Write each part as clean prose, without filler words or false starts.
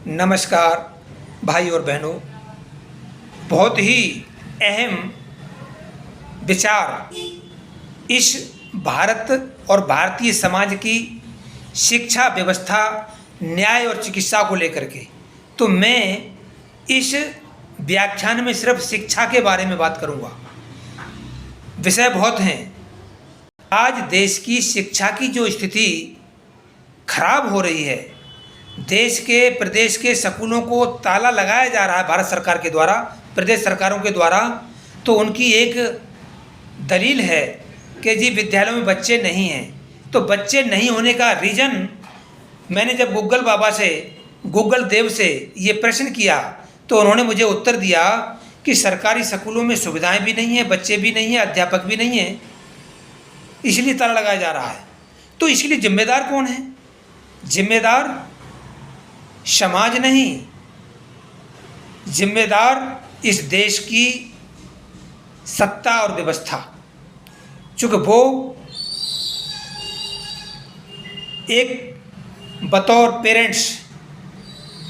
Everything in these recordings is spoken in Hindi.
नमस्कार भाई और बहनों। बहुत ही अहम विचार इस भारत और भारतीय समाज की शिक्षा व्यवस्था, न्याय और चिकित्सा को लेकर के। तो मैं इस व्याख्यान में सिर्फ शिक्षा के बारे में बात करूंगा। विषय बहुत हैं। आज देश की शिक्षा की जो स्थिति खराब हो रही है, देश के प्रदेश के स्कूलों को ताला लगाया जा रहा है भारत सरकार के द्वारा, प्रदेश सरकारों के द्वारा। तो उनकी एक दलील है कि जी विद्यालयों में बच्चे नहीं हैं। तो बच्चे नहीं होने का रीज़न मैंने जब गूगल देव से ये प्रश्न किया तो उन्होंने मुझे उत्तर दिया कि सरकारी स्कूलों में सुविधाएं भी नहीं हैं, बच्चे भी नहीं हैं, अध्यापक भी नहीं हैं, इसलिए ताला लगाया जा रहा है। तो इसके लिए जिम्मेदार कौन है? जिम्मेदार समाज नहीं, जिम्मेदार इस देश की सत्ता और व्यवस्था। चूँकि वो एक बतौर पेरेंट्स,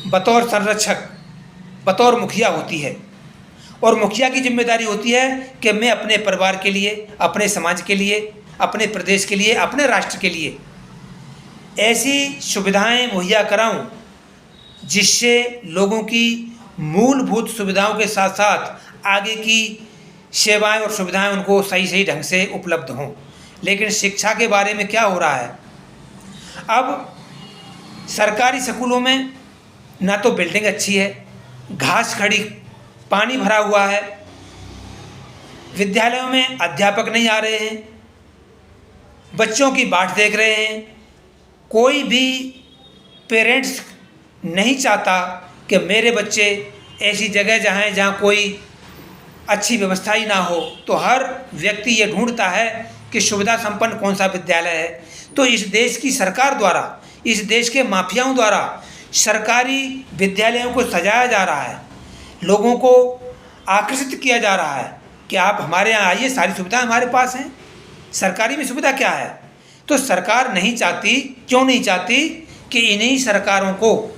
बतौर संरक्षक, बतौर मुखिया होती है, और मुखिया की जिम्मेदारी होती है कि मैं अपने परिवार के लिए, अपने समाज के लिए, अपने प्रदेश के लिए, अपने राष्ट्र के लिए ऐसी सुविधाएं मुहैया कराऊं जिससे लोगों की मूलभूत सुविधाओं के साथ साथ आगे की सेवाएं और सुविधाएं उनको सही ढंग से उपलब्ध हों। लेकिन शिक्षा के बारे में क्या हो रहा है? अब सरकारी स्कूलों में ना तो बिल्डिंग अच्छी है, घास खड़ी, पानी भरा हुआ है, विद्यालयों में अध्यापक नहीं आ रहे हैं, बच्चों की बाट देख रहे हैं। कोई भी पेरेंट्स नहीं चाहता कि मेरे बच्चे ऐसी जगह जाएं जहां कोई अच्छी व्यवस्था ही ना हो। तो हर व्यक्ति ये ढूंढता है कि सुविधा संपन्न कौन सा विद्यालय है। तो इस देश की सरकार द्वारा, इस देश के माफियाओं द्वारा सरकारी विद्यालयों को सजाया जा रहा है, लोगों को आकर्षित किया जा रहा है कि आप हमारे यहाँ आइए, सारी सुविधाएं हमारे पास हैं। सरकारी में सुविधा क्या है? तो सरकार नहीं चाहती, क्यों नहीं चाहती कि इन्हीं सरकारों को,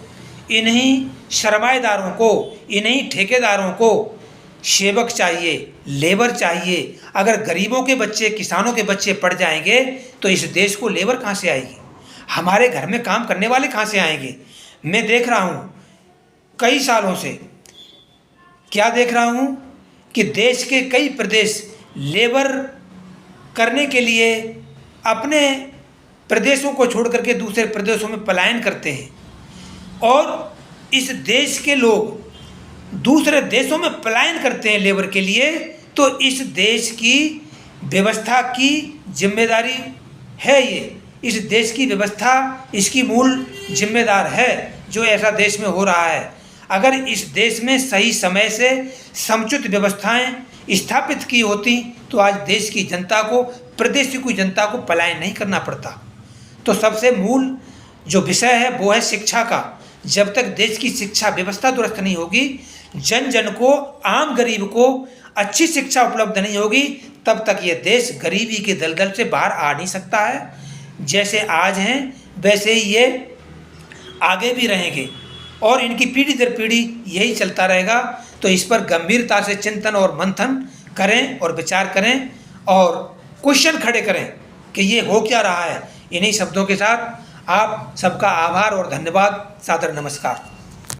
इन्हीं सरमाएदारों को, इन्हीं ठेकेदारों को सेवक चाहिए, लेबर चाहिए। अगर गरीबों के बच्चे, किसानों के बच्चे पढ़ जाएंगे तो इस देश को लेबर कहाँ से आएगी? हमारे घर में काम करने वाले कहाँ से आएंगे? मैं देख रहा हूँ कई सालों से, क्या देख रहा हूँ कि देश के कई प्रदेश लेबर करने के लिए अपने प्रदेशों को छोड़ करके दूसरे प्रदेशों में पलायन करते हैं, और इस देश के लोग दूसरे देशों में पलायन करते हैं लेबर के लिए। तो इस देश की व्यवस्था की जिम्मेदारी है ये, इस देश की व्यवस्था इसकी मूल जिम्मेदार है जो ऐसा देश में हो रहा है। अगर इस देश में सही समय से समुचित व्यवस्थाएं स्थापित की होती तो आज देश की जनता को, प्रदेश की जनता को पलायन नहीं करना पड़ता। तो सबसे मूल जो विषय है वो है शिक्षा का। जब तक देश की शिक्षा व्यवस्था दुरुस्त नहीं होगी, जन जन को, आम गरीब को अच्छी शिक्षा उपलब्ध नहीं होगी, तब तक ये देश गरीबी के दलदल से बाहर आ नहीं सकता है। जैसे आज हैं वैसे ही ये आगे भी रहेंगे और इनकी पीढ़ी दर पीढ़ी यही चलता रहेगा। तो इस पर गंभीरता से चिंतन और मंथन करें और विचार करें और क्वेश्चन खड़े करें कि ये हो क्या रहा है। इन्हीं शब्दों के साथ आप सबका आभार और धन्यवाद, सादर नमस्कार।